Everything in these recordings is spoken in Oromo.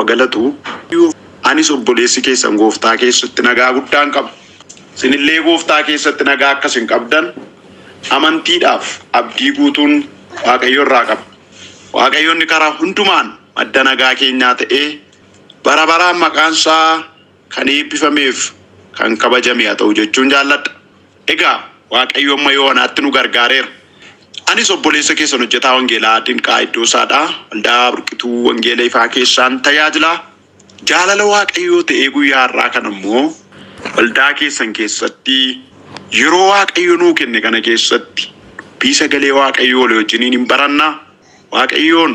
galatu. Anis obboleessi keessan gooftaa keessatti nagaa guddaan qaba. Sinillee gooftaa keessatti nagaa akkasin qabdan amantiidhaaf abdii guutuun Waaqayyo irraa qaba. Waaqayyoonni karaa hundumaan madda nagaa keenyaa ta'ee bara baraan maqaan isaa kan eebbifameef kan kabajame haa ta'u jechuun jaalladha. Egaa Waaqayyo amma yoonaatti nu gargaareera. Anis obboleessa keessan hojjetaa wangeelaa Dinqaa Iddoo Isaadhaa waldaa burqituu wangeela ifaa keessaan tajaajilaa. Jaalala Waaqayyoo ta'ee guyyaa har'aa kana immoo waldaa keessan keessatti yeroo Waaqayyo nuu kenne kana keessatti dubbii sagalee Waaqayyoo wajjiniin hin barannaa. Waaqayyoon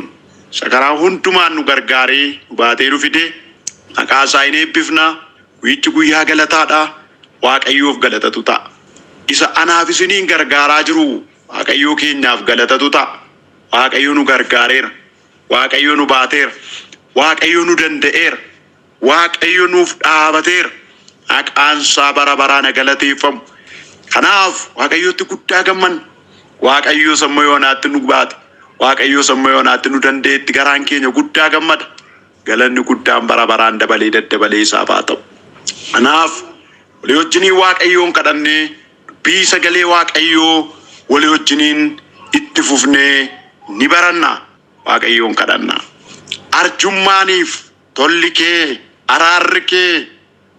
sakaraa hundumaan nu gargaaree nu baatee nu fide maqaa isaa hin eebbifnaa. Guyyichi guyyaa galataadha. Waaqayyoof galatatu ta'a. Isa anaaf isiniin gargaaraa jiru Waaqayyoo keenyaaf galatatu ta'a. Waaqayyo nu gargaareera. Waaqayyo nu baateera. Waaqayyo nu danda'eera. Waaqayyo nuuf dhaabateera. Maqaan isaa bara baraan galateeffamu. Kanaaf Waaqayyootti guddaa gammanna. Waaqayyo samma yoonaatti nu baate. Waaqayyo samma yoonaatti nu dandeetti garaan keenya guddaa gammada. Galanni guddaan bara baraan dabalee daddabalee isaaf haa ta'u. Kanaaf walii wajjiniin Waaqayyoon kadhannee dubbii sagalee Waaqayyoo walii wajjiniin itti fufnee ni baranna. Waaqayyoon kadhanna. Arjummaaniif tolli kee araarri kee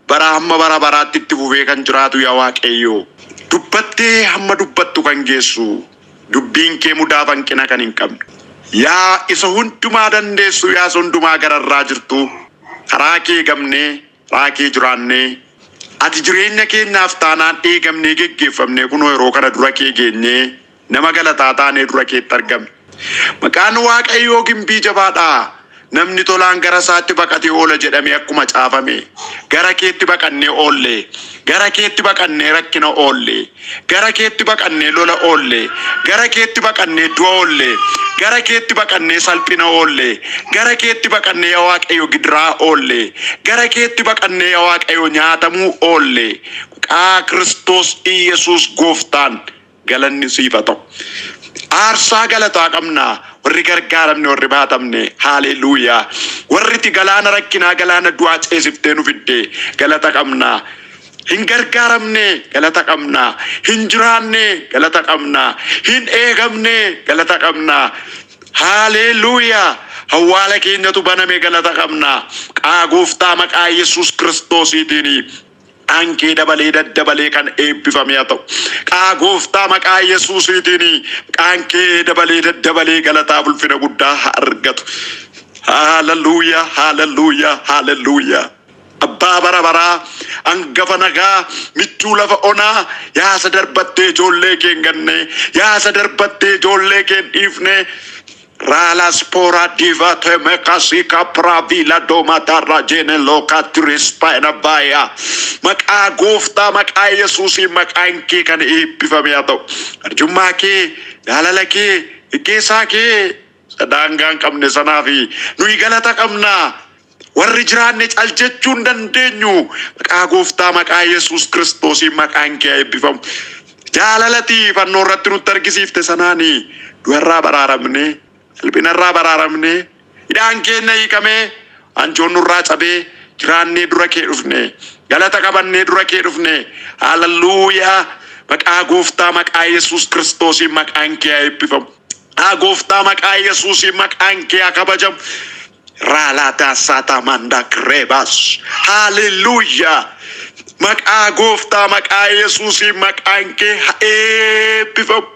bara hamma bara baraatti itti fufee kan jiraatu yaa Waaqayyoo. Dubbattee hamma dubbattu kan geessu dubbiin kee mudaa hanqina kan hin qabne. Yaa isa hundumaa dandeessu yaa isa hundumaa gararraa jirtu karaa kee gamnee karaa kee jiraannee ati jireenya keenyaaf taanaan eegamnee geggeeffamnee kunoo yeroo kana dura kee geenyee nama galataa taanee dura keetti argamne. Maqaan Waaqayyoo gimbii jabaadhaa. Namni tolaan gara isaatti baqatee oola jedhamee akkuma caafame gara keetti baqannee oolle, gara keetti baqannee rakkina oolle, gara keetti baqannee lola oolle, gara keetti baqannee du'a oolle, gara keetti baqannee salphina oolle, gara keetti baqannee yaa Waaqayyo gidiraa oolle, gara keetti baqannee yaa Waaqayyo nyaatamuu oolle. Maqaa Kiristoos Iyesuus gooftaan galanni siif haa ta'u. Aarsaa galataa qabnaa. Warri gargaaramne warri baatamne haleluuyaa. Warri itti galaana rakkinaa galaana du'aa ceesiftee nu fidde galata qabnaa. Hin gargaaramne galata qabnaa. Hin jiraanne galata qabnaa. Hin eegamne galata qabnaa. Haleluuyaa. Awwaala keenyatu baname galata qabnaa. Maqaa gooftaa maqaa Yesuus Kiristoosiitiin ankee dabalee daddabalee kan eebbifame haa ta'u. Maqaa gooftaa maqaa Yesuusiitiin ankee dabalee daddabalee galataa ulfina guddaa haa argatu. Haleluuyaa, haleluuyaa, haleluuyaa. Abbaa bara baraa hangafa nagaa michuu lafa onaa yaasa darbattee ijoollee kee hin ganne yaasa darbattee ijoollee kee hin dhiifne. Ralas pora diva te mekasika pravila doma darra jene loka trispaina baya. Maqaa gooftaa maqaa Yesuusiin maqaan kee kan eebbifame haa ta'u. Arjummaa kee jaalala kee hikkeessaa kee sadaangaan qabne sanaafi nuyi galata qabnaa. Warri jiraanne cal jechuu hin dandeenyu. Maqaa gooftaa maqaa Yesuus Kiristoosiin maqaan kee eebbifamu. Jaalalatii fannoo irratti nutti argisiifte sanaanii du'arraa baraaramne. Salphinarraa baraaramne hidhaan keenya hiikamee anjoon nurraa cabee jiraannee dura kee dhufne galata qabannee dura kee dhufne. Haleluuyaa. Maqaa gooftaa maqaa Yesuus Kiristoosiin maqaan kee eebbifamu. Maqaa gooftaa maqaa Yesuusiin maqaan kee kabajamu. Raalaataa saataa mandaa kireebas. Haleluuyaa. Maqaa gooftaa maqaa Yesuusiin maqaan kee eebbifamu.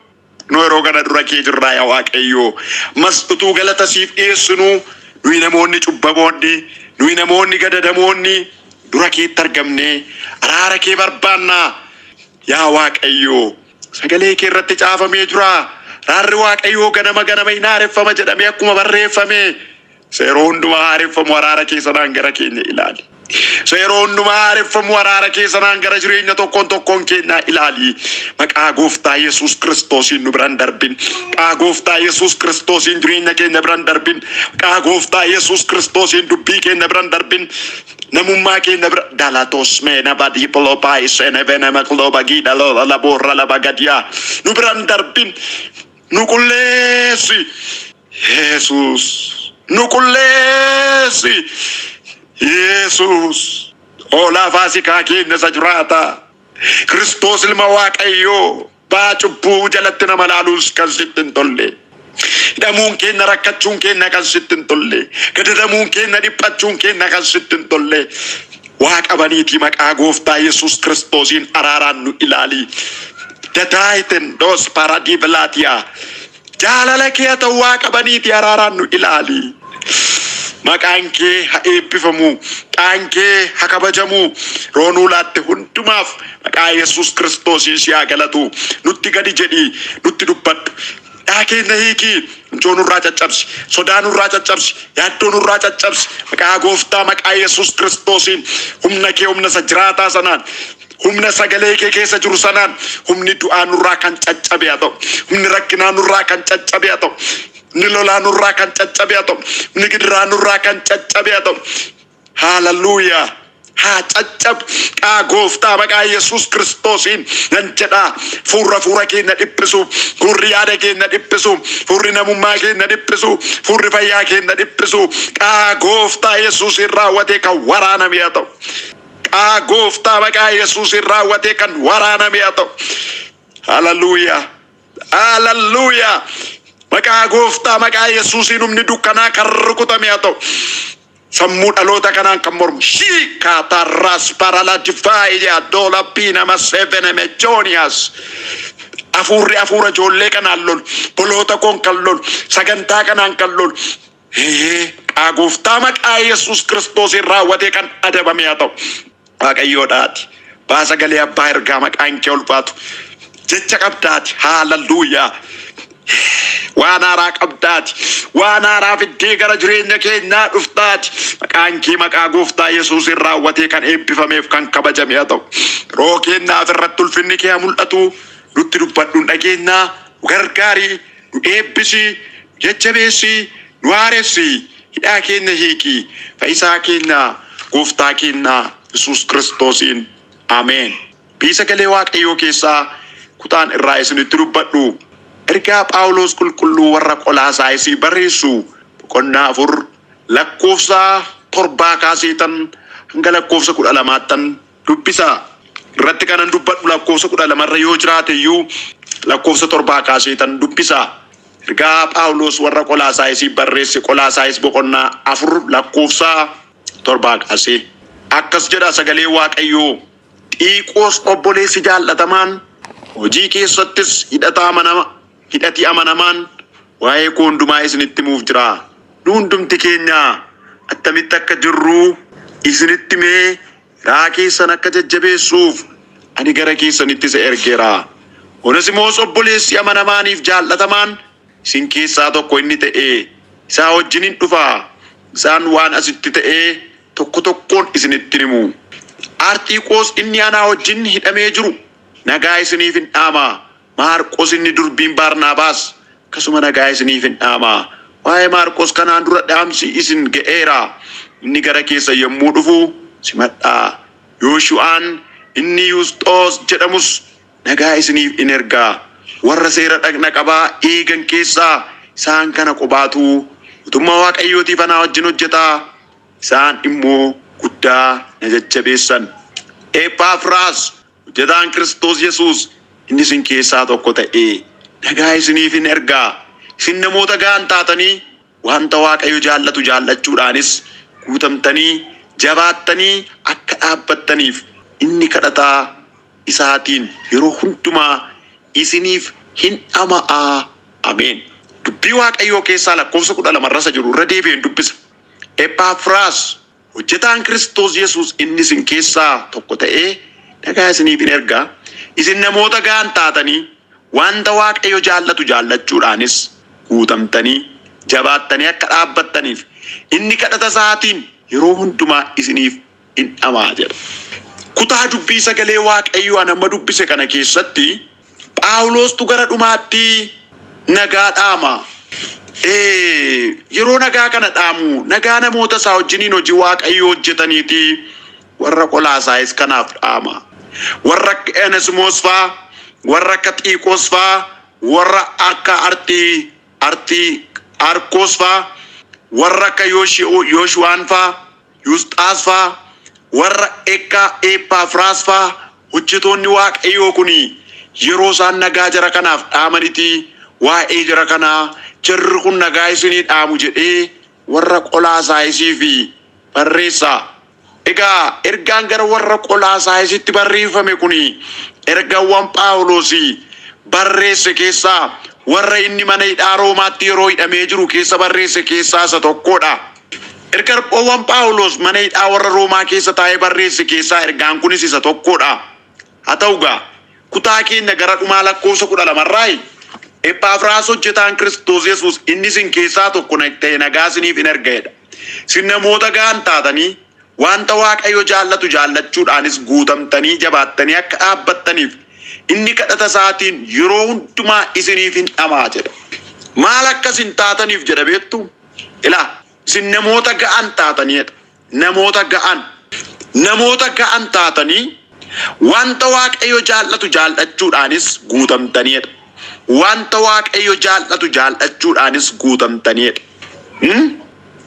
No yeroo kana dura kee jirraa yaa Waaqayyo. Mas'utuu galata siif dhiyeessinu nuyi namoonni cubbamoonni nuyi namoonni gadadamoonni dura keetti argamne araara kee barbaannaa yaa Waaqayyo. Sagalee kee irratti caafamee jira. Araarri Waaqayyoo ganama ganama hin haareffama jedhamee akkuma barreeffame. Yeroo hundumaa haareffamu araara kee sanaan gara keenya ilaali. Yeroo hundumaa haareffamu araara kee sanaan gara jireenya tokkoon keenya ilaali. Maqaa gooftaa Yesuus Kiristoosiin nu biraan darbin. Maqaa gooftaa Yesuus Kiristoosiin jireenya keenya biraan darbin. Maqaa gooftaa Yesuus Kiristoosiin dubbii keenya biraan darbin. Namummaa keenya bira dalatos meena badii polopaa isene venema kloba gida lola laborra la bagadia. Nu biraan darbin. Nu qulleessi. Yesuus nu qulleessi Yesus. Hoolaa Faasikaa keenya isa jiraata. Kiristoos ilma Waaqayyoo baa cubbuu jalatti nama laaluus kan sitti hin tolle. Hidhamuun keenya rakkachuun keenya kan sitti hin tolle. Gadadamuun keenya dhiphachuun keenya kan sitti hin tolle. Waaqa baniitii maqaa Gooftaa Yesus Kiristoosiin araaraan nu ilaali. Dadaayiten dos paradii bilaatiyaa. Jaalala kee haa ta'u Waaqa baniitii araaraan nu ilaali. Maqaan kee haa eebbifamu, qaan kee haa kabajamu, roonuu laatte hundumaaf maqaa Yesus Kiristoosiin si haa galatu. Nutti gadi jedhi, nutti dubbadhu. Dhaa keenya hiikii, injoo nurraa caccabsi, sodaa nurraa caccabsi, yaaddoo nurraa caccabsi. Maqaa Gooftaa maqaa Yesus Kiristoosiin humna kee humna isa jiraataa sanaan, humna sagalee kee keessa jiru sanaan, humni du'aa nurraa kan caccabe haa ta'u, humni rakkinaa nurraa kan caccabe haa ta'u. Ni lolaa nurraa kan caccabe haa ta'u, ni gidiraa nurraa kan caccabe haa ta'u. Haaleluyyaa. Haa caccabu qaa Gooftaa maqaa Yesus Kiristoosiin nan jedhaa. Fuura keenya dhiphisu, fuurri yaada keenya dhiphisu, fuurri namummaa keenya dhiphisu, fuurri fayyaa keenya dhiphisu qaa Gooftaa Yesuusiin raawwatee kan waraaname haa ta'u. Qaa Gooftaa maqaa Yesuusiin raawwatee kan waraaname haa ta'u. Haaleluyyaa. Haaleluyyaa. Maqaa Gooftaa maqaa Yesuusiin humni dukkanaa kan rukutame haa ta'u. Sammuu dhaloota kanaan kan mormu shiikaatarras paralatifaayiyaa doolappiina maseevene mechooniyaas. Hafuura ijoollee kanaan lolu, boloota koon kan lolu, sagantaa kanaan kan lolu. Qaa Gooftaa maqaa Yesus Kiristoosiin raawwatee kan adabame haa ta'u. Waaqayyoodhaati. Baasagalee abbaa ergaa maqaan kee ulfaatu. Jecha qabdaati. Haaleluyyaa. Waan haaraa qabdaati. Waan haaraa fiddee gara jireenya keenyaa dhuftaati. Maqaan kee maqaa Gooftaa Yesuusiin raawwatee kan eebbifameef kan kabajame haa ta'u. Roo keenyaaf irratti ulfinni kee haa mul'atu. Nutti dubbadhuun dhageenyaa, nu gargaari, nu eebbisi, nu jajjabeessi, nu haaressi. Hidhaa keenya hiiki. Fayyisaa keenya Gooftaa keenya Yesus Kiristoosiin. Ameen. Sagalee Waaqayyoo keessaa kutaan irraa isinitti dubbadhu. Ergaa Phaawulos qulqulluu warra Qolaasaayisii barreessu boqonnaa 4 lakkoofsa 7 kaaseetan hanga lakkoofsa 12 dubbisa. Irratti kanan dubbadhu lakkoofsa 12 irra yoo jiraate iyyuu lakkoofsa 7 kaaseetan dubbisa. Ergaa Phaawulos warra Qolaasaayisii barreesse Qolaasaayis boqonnaa 4 lakkoofsa 7 kaasee. Akkas jedha sagalee Waaqayyoo. Xiiqoos obboleessi jaallatamaan hojii keessattis hidhati amanamaan waa'ee koo hundumaa isinitti himuuf jira. Nu hundumti keenya attamitti akka jirru isinitti mee raa keessan akka jajjabeessuuf ani gara keessanitti isa ergeera. Oneesimoos obboleessi amanamaaniif jaallatamaan isin keessaa tokko inni ta'e isaa wajjinin dhufa. Isaan waan asitti ta'e tokko tokkoon isinitti himu. Arxiiqoos inni anaa wajjin hidhamee jiru nagaa isiniif hin dhaama. Maarqos inni durbiin Baarnaabaas akkasuma nagaa isiniif hin dhaama. Waa'ee Maarqos kanaan dura dhaamsi isin ga'eera. Inni gara keessa yommuu dhufu simadhaa. Yooshu'aan inni Yusxoos jedhamus nagaa isiniif in ergaa. Warra seera dhagna qabaa eegan keessaa isaan kana qobaatu mootummaa Waaqayyootiif anaa wajjin hojjetaa. Isaan immoo guddaa na jajjabeessan. Ephafraas hojjetaan Kiristoos Yesuus inni isin keessaa tokko ta'e nagaa isiniif in ergaa. Isin namoota ga'an taatanii wanta Waaqayyo jaallatu jaallachuudhaanis guutamtanii jabaattanii akka dhaabbattaniif inni kadhataa isaatiin yeroo hundumaa isiniif hin dhama'a. Ameen. Dubbii Waaqayyoo keessaa lakkoofsa 12 irra jiru irra deebi'een dubbisa. Ephafraas hojjetaan Kiristoos Yesuus inni isin keessaa tokko ta'e nagaa isiniif in ergaa. Isin namoota ga'an taatanii wanta Waaqayyo jaallatu jaallachuudhaanis guutamtanii jabaattanii akka dhaabbattaniif inni kadhata isaatiin yeroo hundumaa isiniif in dhama'a jedha. Kutaa dubbii sagalee Waaqayyoo amma dubbise kana keessatti Phaawulostu gara dhumaatti nagaa dhaama. Yeroo nagaa kana dhaamu nagaa namoota isaa wajjiniin hojii Waaqayyoo hojjetaniiti warra Qolaasaayis kanaaf dhaama. Warra akka Oneesimoos faa, warra akka Xiiqoos faa, warra akka Arkoos faa warra akka Yooshu'aan faa, Yusxaas faa, warra akka Ephafraas faa hojjetoonni Waaqayyoo kuni yeroo isaan nagaa jara kanaaf dhaamaniti waa'ee jara kanaa jarri kun nagaa isinii dhaamu jedhee warra Qolaasaayisii fi barreessaa. Egaa ergaan gara warra Qolaasaayisitti barreeffame kuni ergaawwan Phaawulosii barreesse keessaa warra inni mana hidhaa Roomaatti yeroo hidhamee jiru keessa barreesse keessaa isa tokkodha. Ergaawwan Phaawulos mana hidhaa warra Roomaa keessa taa'ee barreesse keessaa ergaan kunis isa tokkodha. Haa ta'u gaa kutaa keenya gara dhumaa lakkoofsa 12 Ephafraas hojjetaan Kiristoos Yesuus inni isin keessaa tokko ta'e nagaa isiniif in erga'edha. Isin namoota ga'an taatanii wanta Waaqayyo jaallatu jaallachuudhaanis guutamtanii jabaattanii akka dhaabbattaniif inni kadhata isaatiin yeroo hundumaa isiniif hin dhamaa jedha. Maal akkasin taataniif jedha beektu? Ilaa isin namoota ga'an taataniidha. Namoota ga'an taatanii wanta Waaqayyo jaallatu jaallachuudhaanis guutamtaniidha. Wanta Waaqayyo jaallatu jaallachuudhaanis guutamtaniidha.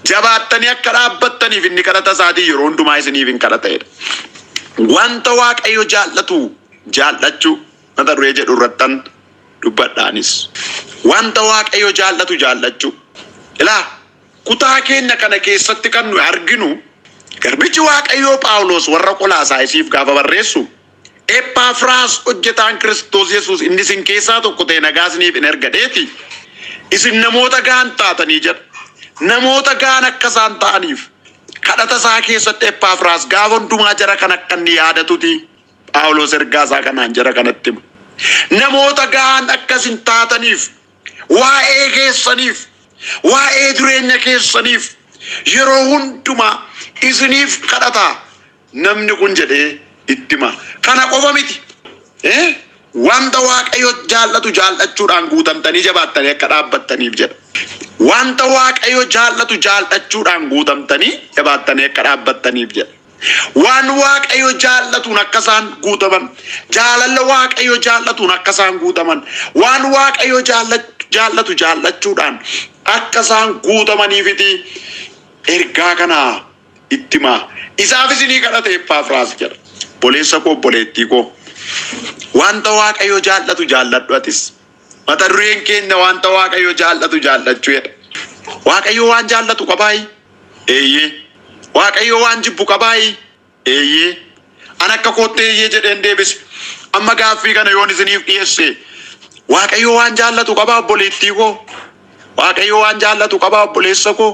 Jabaattanii akka dhaabbattaniif inni kadhata isaatiin yeroo hundumaa isiniif hin kadhatedha. Wanta Waaqayyo jaallatu jaallachuu mata duree jedhu irrattan dubbadhaanis. Wanta Waaqayyo jaallatu jaallachuu. Ilaa kutaa keenya kana keessatti kan nu arginu garbichi Waaqayyoo Phaawulos warra Qolaasaayisiif gaafa barreessu Ephafraas hojjetaan Kiristoos Yesuus inni isin keessaa tokko ta'e nagaa isiniif in ergadheeti. Isin namoota ga'an taatanii jedha. Namoota ga'an akka isaan ta'aniif kadhata isaa keessatti Ephafraas gaafa hundumaa jara kan akka inni yaadatuti Phaawulos ergaa isaa kanaan jara kanatti hima. Namoota ga'an akka isin taataniif waa'ee keessaniif waa'ee jireenya keessaniif yeroo hundumaa isiniif kadhata namni kun jedhee itti hima. Kana qofa miti. Wanta Waaqayyo jaallatu jaallachuudhaan guutamtanii jabaattanii akka dhaabbattaniif jedha. Wanta Waaqayyo jaallatu jaallachuudhaan guutamtanii jabaattanii akka dhaabbattaniif jedha. Waan Waaqayyo jaallatuun akka isaan guutaman, jaalala Waaqayyo jaallatuun akka isaan guutaman, waan Waaqayyo jaallatu jaallachuudhaan akka isaan guutamaniifiti ergaa kana itti hima. Isaaf isinii kadhate Ephafraas jedha. Boleessa koo boleettii koo wanta Waaqayyo jaallatu jaalladhu atis. Mata dureen keenya wanta Waaqayyo jaallatu jaallachuu jedha. Waaqayyo waan jaallatu qabaayi? Eeyyee. Waaqayyo waan jibbu qabaayi? Eeyyee. An akka koottee eeyyee jedheen deebise. Amma gaaffii kana yoon isiniif dhiyeesse Waaqayyo waan jaallatu qabaa obboleettii koo? Waaqayyo waan jaallatu qabaa obboleessa koo?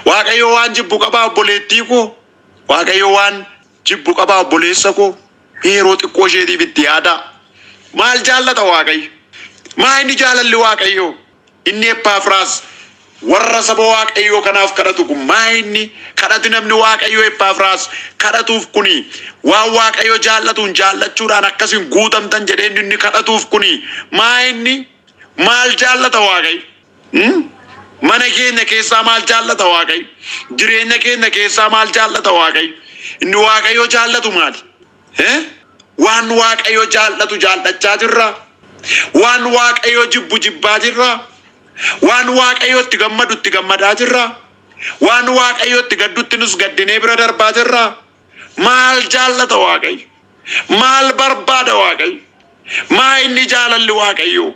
Waaqayyo waan jibbu qabaa obboleettii koo? Waaqayyo waan jibbu qabaa obboleessa koo? Yeroo xiqqoo isheetiif itti yaada. Maal jaallata Waaqayyo? Maa inni jaalalli Waaqayyo? Inni Ephafraas warra saba Waaqayyo kanaaf kadhatu kun maa inni kadhati namni Waaqayyo Ephafraas kadhatuuf kuni waan Waaqayyo jaallatuun jaallachuudhaan akkasin guutamtan jedhee inni kadhatuuf kuni maa inni maal jaallata Waaqayyo? Mana keenya keessaa maal jaallata Waaqayyo? Jireenya keenya keessaa maal jaallata Waaqayyo? Inni Waaqayyo jaallatu maali? Waan Waaqayyo jaallatu jaallachaa jirra. Waan Waaqayyo jibbu jibbaa jirra. Waan Waaqayyo itti gammadu itti gammadaa jirra. Waan Waaqayyo itti gaddutti nus gaddinee bira darbaa jirra. Maal jaallata Waaqayyo? Maal barbaada Waaqayyo? Maa inni jaalalli Waaqayyo?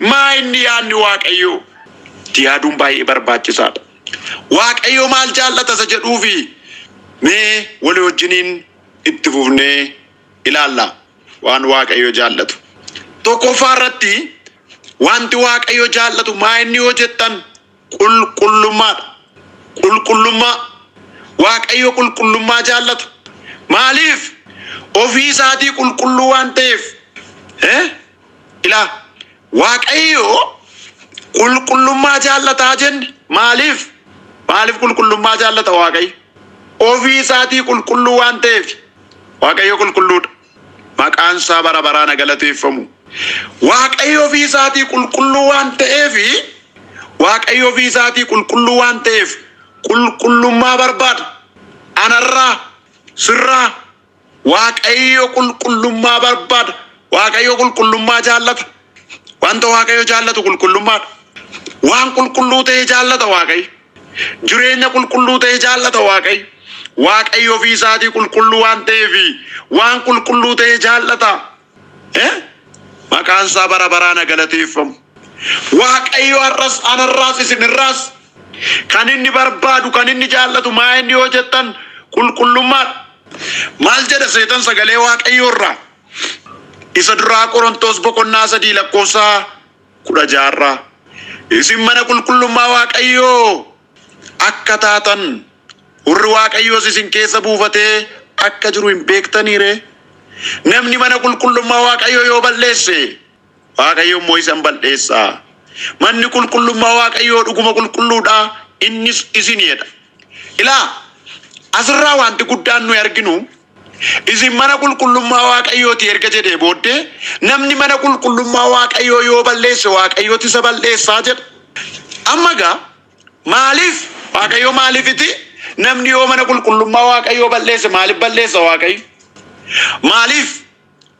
Maa inni yaadni Waaqayyo? Itti yaaduun baay'ee barbaachisaadha. Waaqayyo maal jaallata isa jedhuufi mee walii wajjiniin itti fufnee ilaalla waan Waaqayyo jaallatu. Tokkoffaa irratti wanti Waaqayyo jaallatu maa inni yoo jettan qulqullummaadha. Qulqullummaa. Waaqayyo qulqullummaa jaallata. Maaliif? Ofii isaatii qulqulluu waan ta'eef. Ilaa Waaqayyo qulqullummaa jaallataa jenne maaliif? Maaliif qulqullummaa jaallata Waaqayyo? Ofii isaatii qulqulluu waan ta'eef. Waaqayyo qulqulluudha. Maqaan isaa bara baraan galateeffamu. Waaqayyo ofii isaatii qulqulluu waan ta'eef, Waaqayyo ofii isaatii qulqulluu waan ta'eef qulqullummaa barbaada. Anarraa sirraa Waaqayyo qulqullummaa barbaada. Waaqayyo qulqullummaa jaallata. Wanta Waaqayyo jaallatu qulqullummaadha. Waan qulqulluu ta'e jaallata Waaqayyo. Jireenya qulqulluu ta'e jaallata Waaqayyo. Waaqayyo ofii isaatii qulqulluu waan ta'eef waan qulqulluu ta'e jaallata. Maqaan isaa bara baraan galateeffamu. Waaqayyo har'as anarraas isinirraas kan inni barbaadu kan inni jaallatu maa inni yoo jettan qulqullummaa. Maal jedha seetan sagalee Waaqayyo irraa? Isa duraa Qorontos boqonnaa 3 lakkoofsa 16. Isin mana qulqullummaa Waaqayyoo akka taatan warri Waaqayyoos isin keessa buufatee akka jiru hin beektaniire? Namni mana qulqullummaa Waaqayyoo yoo balleesse Waaqayyo immoo isan balleessa. Manni qulqullummaa Waaqayyoo dhuguma qulqulluudha, innis isinidha. Ilaa asirraa wanti guddaan nuyi arginu isin mana qulqullummaa Waaqayyooti erga jedhee booddee namni mana qulqullummaa Waaqayyoo yoo balleesse Waaqayyooti isa balleessaa jedha. Amma gaa maaliif Waaqayyo maaliifiti namni yoo mana qulqullummaa Waaqayyoo balleesse maaliif balleessa Waaqayyo? Maaliif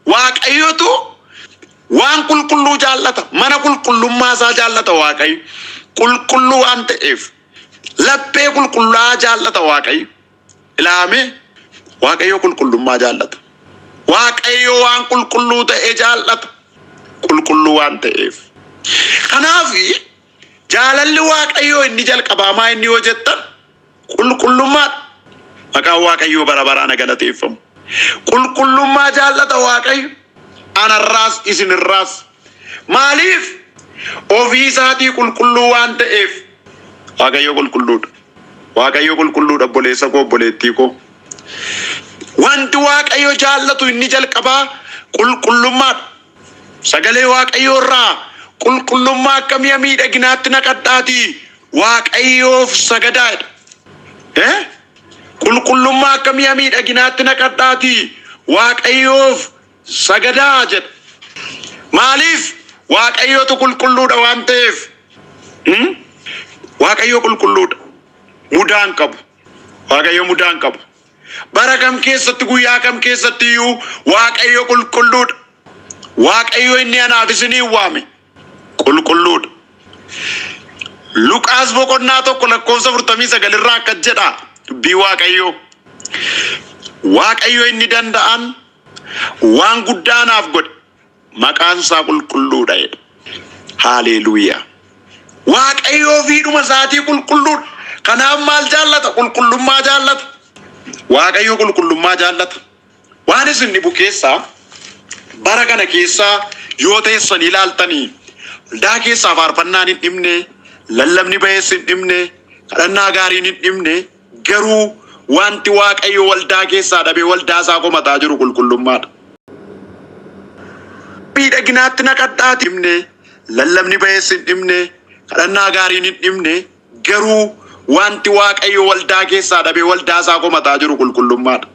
Waaqayyotu waan qulqulluu jaallata, mana qulqullummaa isaa jaallata Waaqayyo. Qulqulluu waan ta'eef laphee qulqullaa jaallata Waaqayyo. Ilaame Waaqayyo qulqullummaa jaallata. Waaqayyo waan qulqulluu ta'e jaallata. Qulqulluu waan ta'eef. Kanaaf jaalalli Waaqayyo inni jalqabaa maa inni yoo jettan qulqullummaa. Maqaan Waaqayyo bara baraan galateeffamu. Qulqullummaa jaallata Waaqayyo. Anarraas isinirraas. Maaliif? Ofii isaatii qulqulluu waan ta'eef. Waaqayyo qulqulluudha. Waaqayyo qulqulluudha obboleessa koo obboleettii koo. Wanti Waaqayyo jaallatu inni jalqabaa qulqullummaadha. Sagalee Waaqayyo irraa qulqullummaa akkamii miidhaginaatti naqadhaatii Waaqayyoof sagadaadha. Qulqullummaa akkamii miidhaginaatti naqadhaatii Waaqayyoof sagadaa jedha. Maaliif? Waaqayyootu qulqulluudha waan ta'eef. Waaqayyo qulqulluudha. Mudaan qabu. Waaqayyo mudaan qabu. Bara kam keessatti guyyaa kam keessatti iyyuu Waaqayyo qulqulluudha. Waaqayyo inni anaaf isinii waame qulqulluudha. Luqaas boqonnaa 1 lakkoofsa 49 irraa akkas jedha dubbii Waaqayyo. Waaqayyo inni danda'an waan guddaa naaf godhe maqaan isaa qulqulluudha jedha. Haleluuyaa. Waaqayyo ofiidhuma isaatii qulqulluudha. Kanaaf maal jaallata? Qulqullummaa jaallata. Waaqayyo qulqullummaa jaallata. Waan isin dhibu keessaa bara kana keessaa yoo teessan ilaaltanii waldaa keessaa faarfannaan hin dhimne, lallabni ba'ees hin dhimne, kadhannaa gaariin hin dhimne, garuu wanti Waaqayyo waldaa keessaa dhabee waldaa isaa komataa jiru qulqullummaadha. Miidhaginaatti naqadhaati dhimne, lallabni ba'ees hin dhimne, kadhannaa gaariin hin dhimne, garuu wanti Waaqayyo waldaa keessaa dhabee waldaa isaa komataa jiru qulqullummaadha.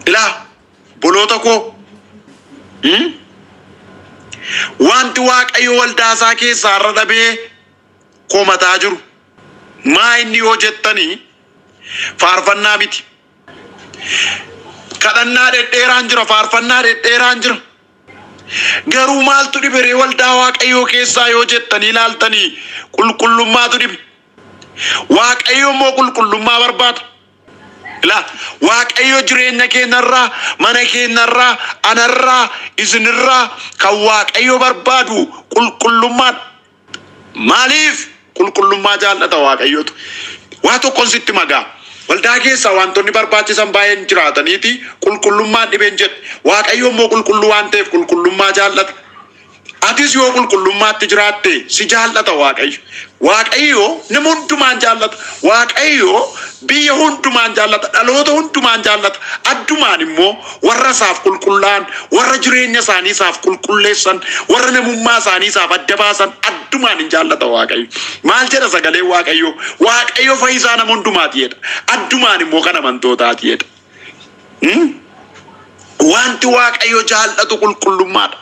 Ilaa boloota koo wanti Waaqayyo waldaa isaa keessaa irra dhabee komataa jiru maa inni yoo jettanii faarfannaa miti. Kadhannaa dhedheeraan jira, faarfannaa dhedheeraan jira. Garuu maaltu dhibe waldaa Waaqayyoo keessaa yoo jettanii ilaaltanii qulqullummaatu dhibe. Waaqayyo immoo qulqullummaa barbaada. Ilaa Waaqayyo jireenya keenyarraa, mana keenyarraa, anarraa, isinirraa kan Waaqayyo barbaadu qulqullummaadha. Maaliif? Qulqullummaa jaallata Waaqayyotu. Waa tokkoon sitti magaa. Waldaa keessaa wantoonni barbaachisan baay'een jiraataniiti qulqullummaan dhibeen jedhe. Waaqayyo immoo qulqulluu waan ta'eef qulqullummaa jaallata. Atis yoo qulqullummaatti jiraatte si jaallata Waaqayyo. Waaqayyo nama hundumaan jaallata. Waaqayyo biyya hundumaan jaallata. Dhaloota hundumaan jaallata. Addumaan immoo warra isaaf qulqullaan, warra jireenya isaanii isaaf qulqulleessan, warra namummaa isaanii isaaf adda baasan addumaan hin jaallata Waaqayyo. Maal jedha sagaleen Waaqayyo? Waaqayyo fayyisaa nama hundumaati jedha. Addumaan immoo kan amantootaati jedha. Wanti Waaqayyo jaallatu qulqullummaadha.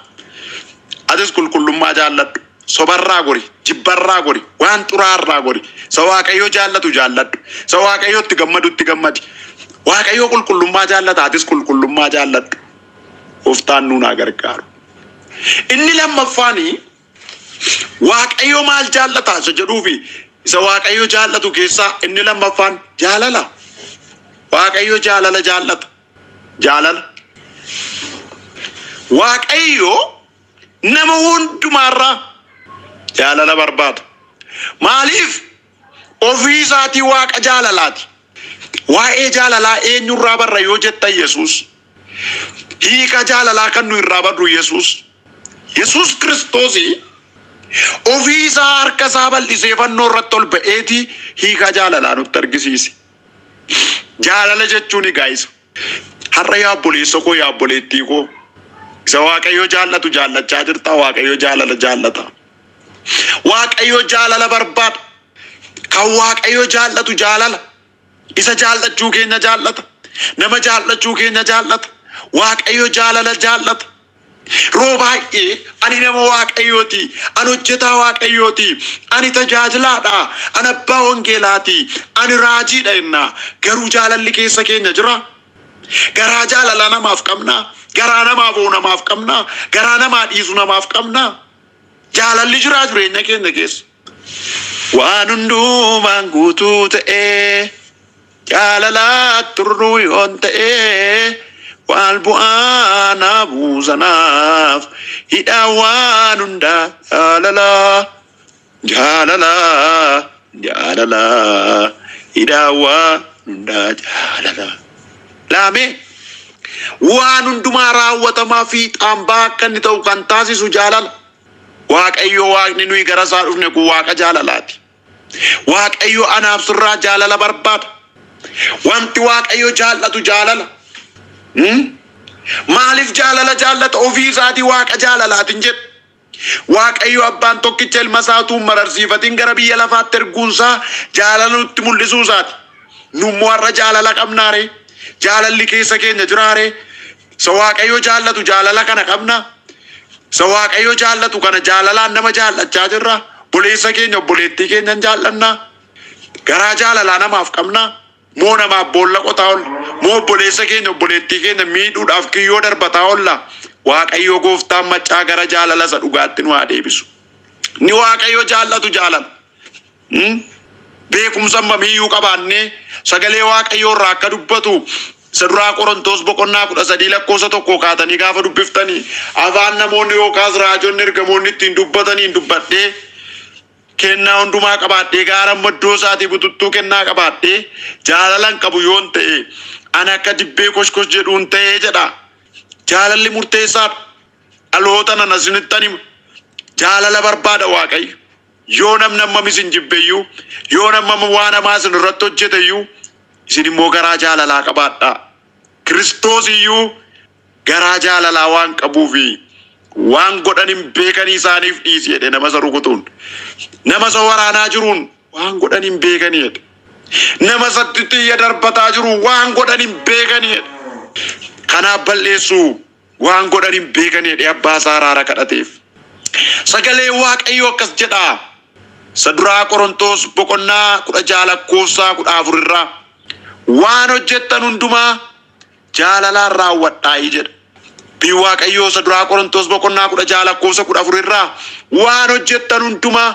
Atis qulqullummaa jaalladhu. Sobarraa gori, jibbarraa gori, waan xuraarraa gori. Isa Waaqayyo jaallatu jaalladhu. Isa Waaqayyotti gammadutti gammadi. Waaqayyo qulqullummaa jaallata, atis qulqullummaa jaalladhu. Gooftaan nuun haa gargaaru. Inni lammaffaani Waaqayyo maal jaallata isa jedhuufi Isa Waaqayyo jaallatu keessaa inni lammaffaan jaalala. Waaqayyo jaalala jaallata. Jaalala. Waaqayyo nama hundumaarraa jaalala barbaada. Maaliif? Ofii isaatii Waaqa jaalalaati. Waa'ee jaalalaa eenyurraa barra yoo jettan Yesuus. Hiika jaalalaa kan nu irraa barru Yesuus. Yesuus Kiristoosii ofii isaa harka isaa bal'isee fannoo irratti ol ba'eetii hiika jaalalaa nutti argisiise. Jaalala jechuun egaa isa. Har'a yaa obboleessa koo yaa obboleettii koo isa Waaqayyo jaallatu jaallachaa jirta. Waaqayyo jaalala jaallata. Waaqayyo jaalala barbaada. Kan Waaqayyo jaallatu jaalala. Isa jaallachuu keenya jaallata. Nama jaallachuu keenya jaallata. Waaqayyo jaalala jaallata. Roo baay'ee ani nama Waaqayyooti. Ani hojjetaa Waaqayyooti. Ani tajaajilaadha. Ani abbaa wangeelaati. Ani raajiidha jennaa. Garuu jaalalli keessa keenya jira. Garaa jaalala namaaf qabna. Garaa namaa ba'u namaaf qabna. Garaa namaa dhiisu namaaf qabna. Jaalalli jira jireenya keenya keessa. Waan hundumaan guutuu ta'ee jaalala turruu yoon ta'ee waan bu'aa na buusanaaf hidhaa waan hundaa jaalala jaalala jaalala hidhaa waan hundaa jaalala. Laamee waan hundumaa raawwatamaa fi xaambaa akka inni ta'u kan taasisu jaalala. Waaqayyo Waaqni nuyi gara isaa dhufne kun Waaqa jaalalaati. Waaqayyo anaaf sirraa jaalala barbaada. Wanti Waaqayyo jaallatu jaalala. Maaliif jaalala jaallata? Ofii isaatii Waaqa jaalalaatiin jedhe. Waaqayyo abbaan tokkicha ilma isaatuu mararsiifatiin gara biyya lafaatti erguunsaa jaalala nutti mul'isuu isaati. Nummoo har'a jaalala qabnaare. Jaalalli keessa keenya jiraare. Isa Waaqayyo jaallatu jaalala kana qabna. Isa Waaqayyo jaallatu kana jaalalaan nama jaallachaa jirra. Obboleessa keenya obboleettii keenya jaallanna. Garaa jaalalaa namaaf qabna. Moo namaaf boolla qotaa oolla. Moo obboleessa keenya obboleettii keenya miidhuudhaaf kiyyoo darbataa oolla. Waaqayyo gooftaan maccaa gara jaalala isa dhugaatti nu haa deebisu. Ni Waaqayyo jaallatu jaalala. Beekumsa mamiyyuu qabaannee sagalee Waaqayyo irraa akka dubbatu isa duraa Qorontos boqonnaa 13 lakkoofsa 1 kaatanii gaafa dubbiftanii afaan namoonni yookaas raajonni ergamoonni ittiin dubbataniin dubbadhee kennaa hundumaa qabaadhee gaara maddoo isaatii bututtuu kennaa qabaadhee jaalalan qabu yoon ta'e ani akka dibbee koshkosh jedhuun ta'ee jedha. Jaalalli murteessaadha. Dhaloota nana isinittan hima. Jaalala barbaada Waaqayyo. Yoo namni hammam isin jibbeyyuu yoo namni waan hamaa isin irratti hojjeteyyuu isin immoo garaa jaalalaa qabaadhaa. Kiristoos iyyuu garaa jaalalaa waan qabuufi waan godhan hin beekanii isaaniif dhiisi jedhe nama isa rukutuun. Nama isa waraanaa jiruun waan godhan hin beekanii jedhe. Nama isatti xiyya darbataa jiru waan godhan hin beekanii jedhe. Kanaaf balleessuu waan godhan hin beekanii jedhe abbaa isaa araara kadhateef. Sagalee Waaqayyo akkas jedha. Isa duraa Qorontos boqonnaa 16 lakkoofsa 14 irraa waan hojjettan hundumaa jaalalaan raawwadhaa jedha. Bii Waaqayyo isa duraa Qorontos boqonnaa 16 lakkoofsa 14 irraa waan hojjettan hundumaa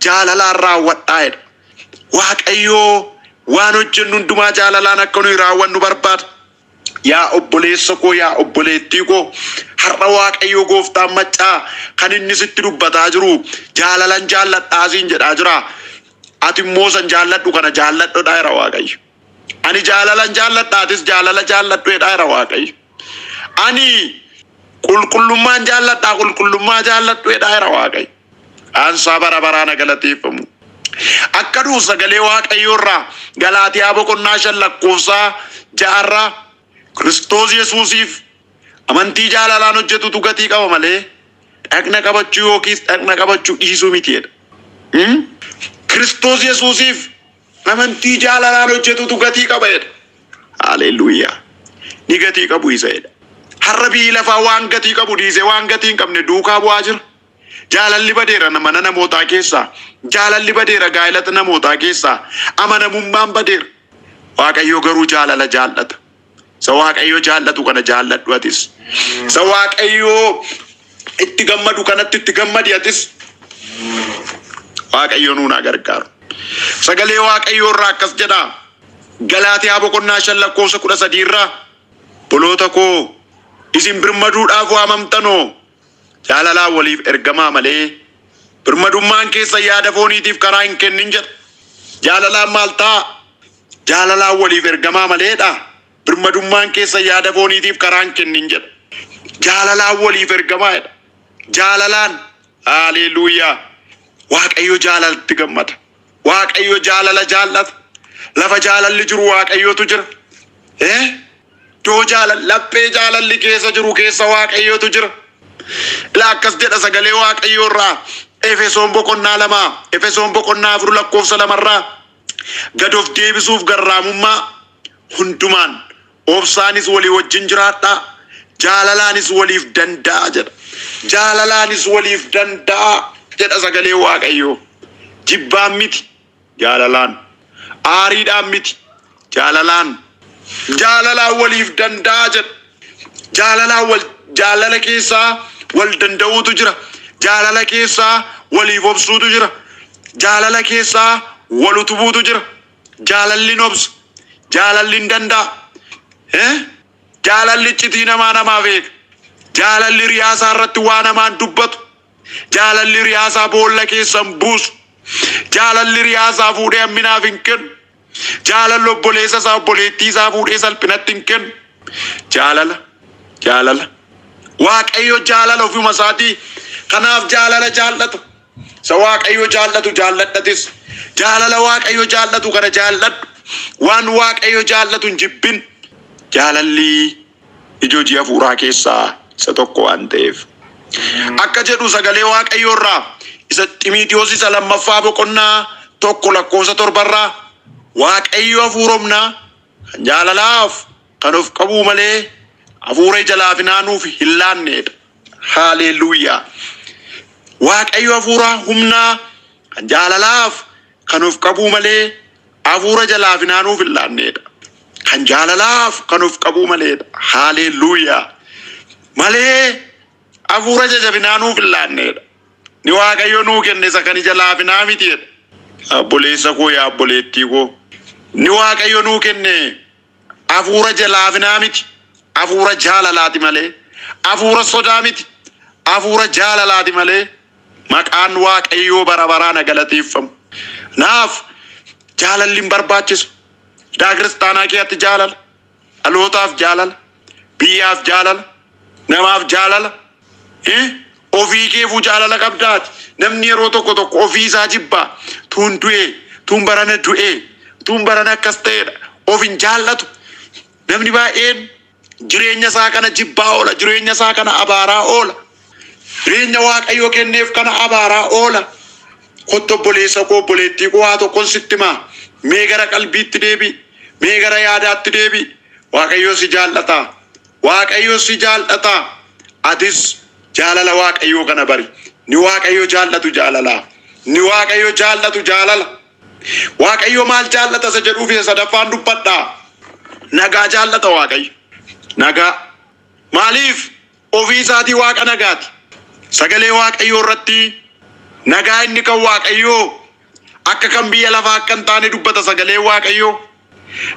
jaalalaan raawwadhaa jedha. Waaqayyo waan hojjennu hundumaa jaalalaan akka nuyi raawwannu barbaada. Yaa obboleessa koo yaa obboleettii koo har'a Waaqayyo gooftaan maccaa kan inni sitti dubbataa jiru jaalalan jaalladhaa siin jedhaa jira. Ati immoo san jaalladhu kana jaalladhodhaa jira Waaqayyo. Ani jaalalan jaalladhaatis jaalala jaalladhuedhaa jira Waaqayyo. Ani qulqullummaan jaalladhaa qulqullummaa jaalladhuedhaa jira Waaqayyo. Aansaa bara baraan galateeffamu. Akka duu sagalee Waaqayyo irraa Galaatiyaa boqonnaa 5 lakkoofsa 6 irraa Kiristoos Yesuusiif amantii jaalalaan hojjetutu gatii qaba malee dhagna qabachuu yookiis dhagna qabachuu dhiisuu miti jedha. Kiristoos Yesuusiif amantii jaalalaan hojjetutu gatii qaba jedha. Haleluuyaa. Ni gatii qabu isa jedha. Har'a biyyi lafaa waan gatii qabu dhiisee waan gatii hin qabne duukaa bu'aa jira. Jaalalli badeera mana namootaa keessaa. Jaalalli badeera gaa'elata namootaa keessaa. Amanamummaan badeera. Waaqayyo garuu jaalala jaallata. Isa Waaqayyo jaallatu kana jaalladhu atis. Isa Waaqayyo itti gammadu kanatti itti gammadi atis. Waaqayyo nuun haa gargaaru. Sagalee Waaqayyoo irraa akkas jedha. Galaatiyaa boqonnaa 5 lakkoofsa 13 irraa boloota koo isin birmaduudhaaf waamamtanoo jaalalaan waliif ergamaa malee birmadummaan keessa yaada fooniitiif karaa hin kennin jedha. Jaalalaan maal ta'a? Jaalalaan waliif ergamaa maleedha. Birmadummaan keessa yaada fooniitiif karaa hin kennin jedha. Jaalalaan waliif ergamaa jedha. Jaalalaan haleluuyaa. Waaqayyo jaalalatti gammada. Waaqayyo jaalala jaallata. Lafa jaalalli jiru Waaqayyotu jira. Doo jaalala laphee jaalalli keessa jiru keessa Waaqayyotu jira. Ilaa akkas jedha sagalee Waaqayyoo irraa Efesoon boqonnaa 2 Efesoon boqonnaa 4 lakkoofsa 2 irraa gad of deebisuuf garraamummaa hundumaan obsaanis walii wajjin jiraadhaa jaalalaanis waliif danda'a jedha. Jaalalaanis waliif danda'a jedha sagalee Waaqayyoo. Jibbaan miti jaalalaan, aariidhaan miti jaalalaan, jaalalaan waliif danda'a jedha. Jaalala keessaa wal danda'uutu jira. Jaalala keessaa waliif obsuutu jira. Jaalala keessaa wal utubuutu jira. Jaalalli obsa. Jaalalli danda'a. Jaalalli iccitii namaaf eega. Jaalalli riyaasaa irratti waa namaan dubbatu. Jaalalli riyaasaa boolla keessan buusu. Jaalalli riyaasaa fuudhee hamminaaf hin kennu. Jaalalli obboleessa isaa obboleettii isaa fuudhee salphinatti hin kennu. Jaalala. Waaqayyo jaalala ofuma isaatii. Kanaaf jaalala jaallata. Isa Waaqayyo jaallatu jaalladhatis. Jaalala Waaqayyo jaallatu kana jaalladhu. Waan Waaqayyo jaallatu hin jibbin. Jaalalli ijoo ji'a hafuuraa keessaa isa tokko waan ta'eef. Akka jedhu sagalee Waaqayyo irraa isa Ximotewos isa 2 boqonnaa 1 lakkoofsa 7 irraa Waaqayyo hafuuromnaa kan jaalalaaf kan of qabuu malee hafuura ija laafinaanuuf hin laanneedha. Haleluuyaa. Waaqayyo hafuura humnaa kan jaalalaaf kan of qabuu malee hafuura ija laafinaanuuf hin laanneedha. Kan jaalalaaf kan of qabuu maleedha. Haleluuyaa. Malee hafuura ija jabinaanuuf hin laanneedha. Ni Waaqayyo nuu kenne isa kan ija laafinaa mitiidha. Obboleessa koo yaa obboleettii koo. Ni Waaqayyo nuu kenne hafuura ija laafinaa miti. Hafuura jaalalaati malee. Hafuura sodaa miti. Hafuura jaalalaati malee. Maqaan Waaqayyoo bara baraan galateeffamu. Naaf jaalalli hin barbaachisu. Daa kiristaanaa keetti jaalala. Dhalootaaf jaalala. Biyyaaf jaalala. Namaaf jaalala. Ofii keefuu jaalala qabdaati. Namni yeroo tokko ofii isaa jibbaa. Tuun du'ee, tuun barana du'ee, tuun barana akkas ta'edha. Of hin jaallatu. Namni baay'een jireenya isaa kana jibbaa oola. Jireenya isaa kana abaaraa oola. Jireenya Waaqayyo kenneef kana abaaraa oola. Kotto obboleessa koo obboleettii koo haa tokkoon sitti himaa. Mee gara qalbiitti deebi. Mee gara yaadaatti deebi. Waaqayyo si jaallata. Waaqayyo si jaallata. Atis jaalala Waaqayyo kana bari. Ni Waaqayyo jaallatu jaalala. Ni Waaqayyo jaallatu jaalala. Waaqayyo maal jaallata isa jedhuuf isa sadaffaan dubbadhaa. Nagaa jaallata Waaqayyo. Nagaa. Maaliif ofii isaatii Waaqa nagaati. Sagalee Waaqayyo irratti nagaa inni kan Waaqayyo akka kan biyya lafaa akka hin taane dubbata sagalee Waaqayyo.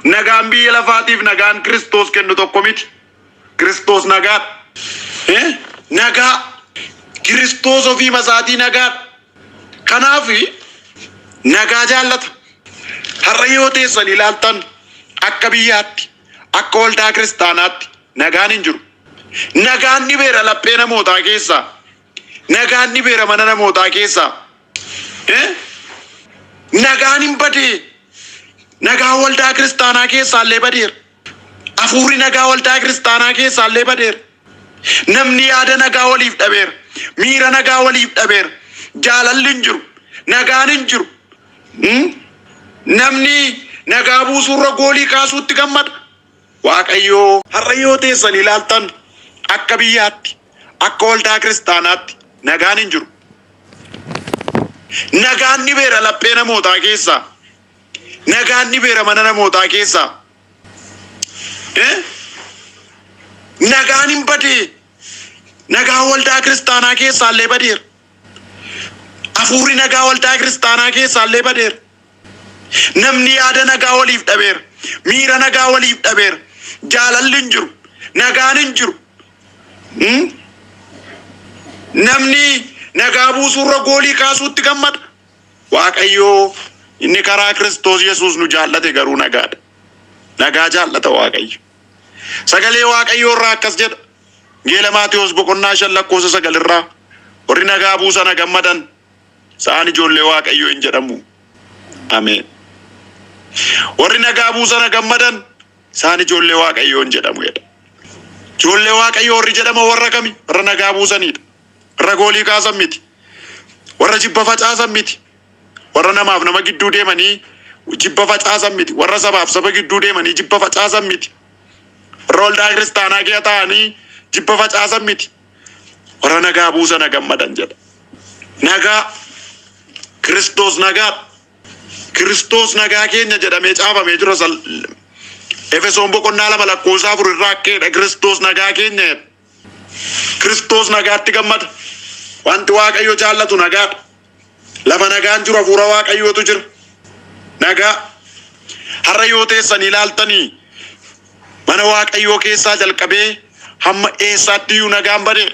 Nagaan biyya lafaatiif nagaan Kiristoos kennu tokko miti. Kiristoos nagaadha. Nagaa. Kiristoos ofii isaatii nagaadha. Kanaaf nagaa jaallata. Har'a yoo teessan ilaaltan akka biyyaatti akka waldaa kiristaanaatti nagaan hin jiru. Nagaan ni beera laphee namootaa keessaa. Nagaan ni beera mana namootaa keessaa. Nagaan hin badee. Nagaan waldaa kiristaanaa keessaallee badeera. Hafuurri nagaa waldaa kiristaanaa keessaallee badeera. Namni yaada nagaa waliif dhabeera. Miira nagaa waliif dhabeera. Jaalalli hin jiru. Nagaan hin jiru. Namni nagaa buusuurra goolii kaasuutti gammada. Waaqayyoo har'a yoo teessan ilaaltan akka biyyaatti akka waldaa kiristaanaatti nagaan hin jiru. Nagaan ni beera laphee namootaa keessaa. Nagaan ni beera mana namootaa keessaa. Nagaan hin badee. Nagaan waldaa kiristaanaa keessaallee badeera. Hafuurri nagaa waldaa kiristaanaa keessaallee badeera. Namni yaada nagaa waliif dhabeera. Miira nagaa waliif dhabeera. Jaalalli hin jiru. Nagaan hin jiru. Namni nagaa buusurra goolii kaasuutti gammada. Waaqayyo inni karaa Kiristoos Yesuus nu jaallate garuu nagaadha. Nagaa jaallata Waaqayyo. Sagalee Waaqayyo irraa akkas jedha. Geela Maatiyos boqonnaa 5:9 warri nagaa buusana gammadan isaan ijoollee Waaqayyo hin jedhamu. Ameen. Warri nagaa buusana gammadan isaan ijoollee Waaqayyo hin jedhamu jedha. Ijoollee Waaqayyo warri jedhama warra kami? Warra nagaa buusanidha. Warra goolii kaasan miti. Warra jibba facaasan miti. Warra namaaf nama gidduu deemanii jibba facaasan miti. Warra sabaaf saba gidduu deemanii jibba facaasan miti. Warra waldaa kiristaanaa keessa ta'anii jibba facaasan miti. Warra nagaa buusana gammadan jedha. Nagaa Kiristoos nagaa. Kiristoos nagaa keenya jedhamee caafamee jira. Efesoon boqonnaa 2:4 irraa akkeedha. Kiristoos nagaa keenya. Kiristoos nagaatti gammada. Wanti Waaqayyo jaallatu nagaadha. Lafa nagaan jiru hafuura Waaqayyootu jira. Nagaa. Har'a yoo teessan ilaaltanii mana Waaqayyoo keessaa jalqabee hamma eessaatti iyyuu nagaan bade.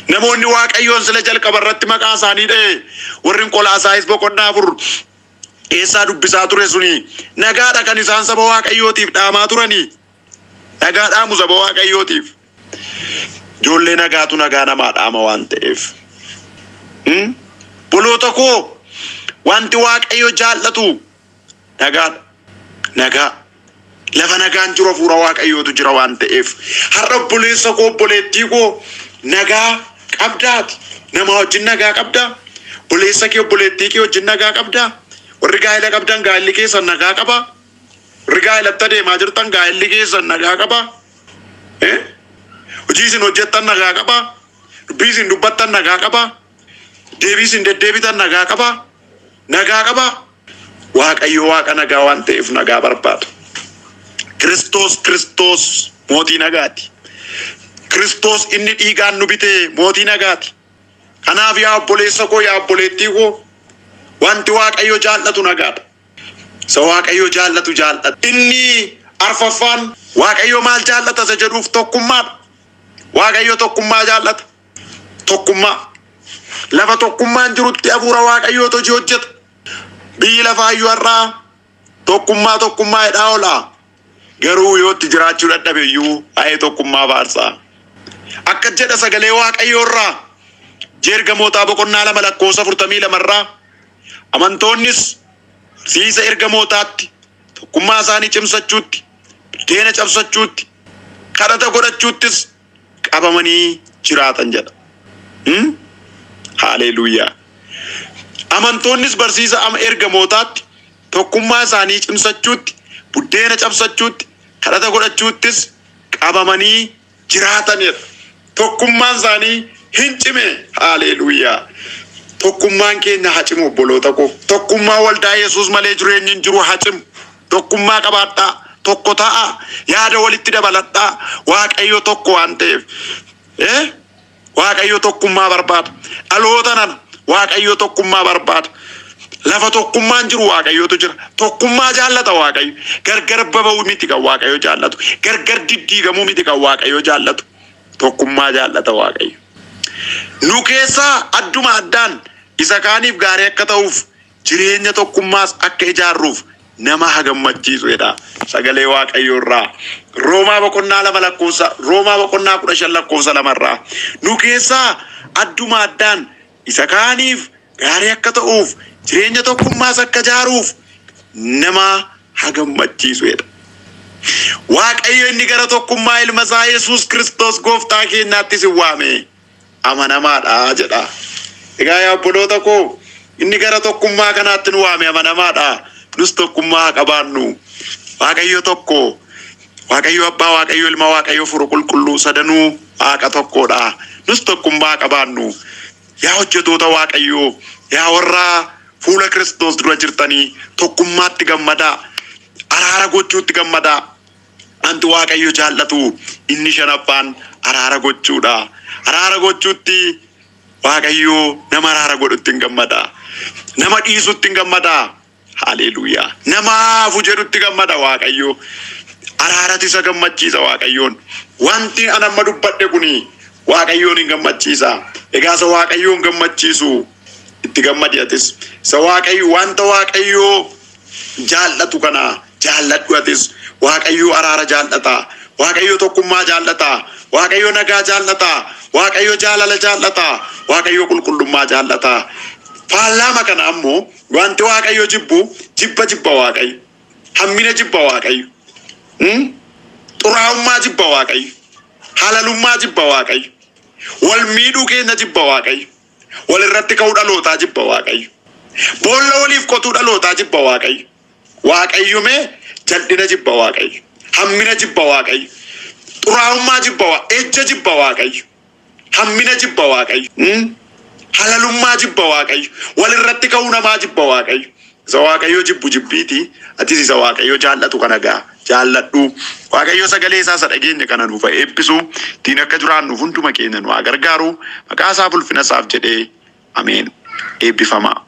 Namoonni Waaqayyoon sila jalqaba irratti maqaa isaanii dha'e warri Qolaasaayis boqonnaa 4 eessaa dubbisaa ture suni nagaadha kan isaan saba Waaqayyootiif dhaamaa turanii. Nagaa dhaamu saba Waaqayyootiif. Ijoollee nagaatu nagaa namaa dhaama waan ta'eef. Boloota koo wanti Waaqayyo jaallatu nagaadha. Nagaa. Lafa nagaan jiru hafuura Waaqayyootu jira waan ta'eef. Har'a obboleessa koo obboleettii koo nagaa qabdaati. Nama wajjin nagaa qabdaa. Obboleessa kee obboleettii kee wajjin nagaa qabdaa. Warri gaa'ela qabdan gaa'elli keessan nagaa qabaa. Warri gaa'elatti adeemaa jirtan gaa'elli keessan nagaa qabaa. Hojii isin hojjettan nagaa qabaa. Dubbii isin dubbattan nagaa qabaa. Deebii isin deddeebitan nagaa qabaa. Nagaa qabaa. Waaqayyo Waaqa nagaa waan ta'eef nagaa barbaada. Kiristoos mootii nagaati. Kiristoos inni dhiigaan nu bitee mootii nagaati. Kanaaf yaa obboleessa koo yaa obboleettii koo wanti Waaqayyo jaallatu nagaadha. Isa Waaqayyo jaallatu jaallata. Inni arfaffaan Waaqayyo maal jaallata isa jedhuuf tokkummaadha. Waaqayyo tokkummaa jaallata. Tokkummaa. Lafa tokkummaan jirutti hafuura Waaqayyootu hojii hojjeta. Biyyi lafaa iyyuu har'aa tokkummaa jedhaa oola. Garuu yoo itti jiraachuu dadhabe iyyuu waa'ee tokkummaa faarsaa. Akka jedha sagalee Waaqayyoo irraa ergamootaa boqonnaa 2:42 irraa amantoonnis barsiisa ergamootaatti tokkummaa isaanii cimsachuutti buddeena cabsachuutti kadhata godhachuuttis qabamanii jiraatan jedha. Haleluuyaa. Amantoonnis barsiisa ergamootaatti tokkummaa isaanii cimsachuutti buddeena cabsachuutti kadhata godhachuuttis qabamanii jiraatanidha. Tokkummaan isaanii hin cime. Haleluuyaa. Tokkummaan keenya haa cimu obboloota koo. Tokkummaa waldaa Yesuus malee jireenyi hin jiru haa cimu. Tokkummaa qabaadhaa. Tokko ta'a. Yaada walitti dabaladhaa. Waaqayyo tokko waan ta'eef. Waaqayyo tokkummaa barbaada. Dhaloota nana Waaqayyo tokkummaa barbaada. Lafa tokkummaan jiru Waaqayyotu jira. Tokkummaa jaallata Waaqayyo. Gargar baba'uu miti kan Waaqayyo jaallatu. Gargar diddiigamuu miti kan Waaqayyo jaallatu. Tokkummaa jaallata Waaqayyo. Nu keessaa adduma addaan isa kaaniif gaarii akka ta'uuf jireenya tokkummaas akka ijaarruuf nama haa gammachiisu jedha sagalee Waaqayyo irraa. Roomaa boqonnaa 15:2 irraa. Nu keessaa adduma addaan isa kaaniif gaarii akka ta'uuf jireenya tokkummaas akka ijaaruuf nama haa gammachiisu jedha. Waaqayyo inni gara tokkummaa ilma isaa Yesuus Kiristoos gooftaa keenyaatti si waame amanamaadha jedha. Egaa yaa obboloota koo inni gara tokkummaa kanaatti nu waame amanamaadha. Nus tokkummaa qabaannu. Waaqayyo tokko. Waaqayyo Abbaa, Waaqayyo Ilma, Waaqayyo Hafuura Qulqulluu sadanuu Waaqa tokkodha. Nus tokkummaa qabaannu. Yaa hojjetoota Waaqayyo, yaa warra fuula Kiristoos dura jirtanii tokkummaatti gammadaa. Araara gochuutti gammadaa. Anti Waaqayyo jaallatu inni shanaffaan araara gochuudha. Araara gochuutti Waaqayyo nama araara godhutti hin gammadaa. Nama dhiisutti hin gammadaa. Haleluyaa. Namaaf jedhutti gammada Waaqayyo. Araaratti isa gammachiisa Waaqayyoon. Wanti ani amma dubbadhe kuni Waaqayyoon hin gammachiisa. Egaa isa Waaqayyoon gammachiisu itti gammadi atis. Isa Waaqayyo wanta Waaqayyo jaallatu kana jaalladhu atis. Waaqayyo araara jaallata. Waaqayyo tokkummaa jaallata. Waaqayyo nagaa jaallata. Waaqayyo jaalala jaallata. Waaqayyo qulqullummaa jaallata. Faallama kana ammoo wanti Waaqayyo jibba Waaqayyo. Hammina jibba Waaqayyo. Xuraa'ummaa jibba Waaqayyo. Halalummaa jibba Waaqayyo. Wal miidhuu keenya jibba Waaqayyo. Wal irratti ka'uu dhalootaa jibba Waaqayyo. Boolla waliif qotuu dhalootaa jibba Waaqayyo. Waaqayyo mee jal'ina jibba Waaqayyo. Hammina jibba Waaqayyo. Xuraa'ummaa jibba Waaqayyo. Ejja jibba Waaqayyo. Hammina jibba Waaqayyo. Halalummaa jibba Waaqayyo. Wal irratti ka'uu namaa jibba Waaqayyo. Isa Waaqayyo jibbu jibbiiti. Atis isa Waaqayyo jaallatu kana gaa jaalladhu. Waaqayyo sagalee isaa isa dhageenya kana nuuf eebbisu. Ittiin akka jiraannuuf hunduma keenya nu haa gargaaru. Maqaa isaa ulfina isaaf jedhee ameen. Eebbifamaa.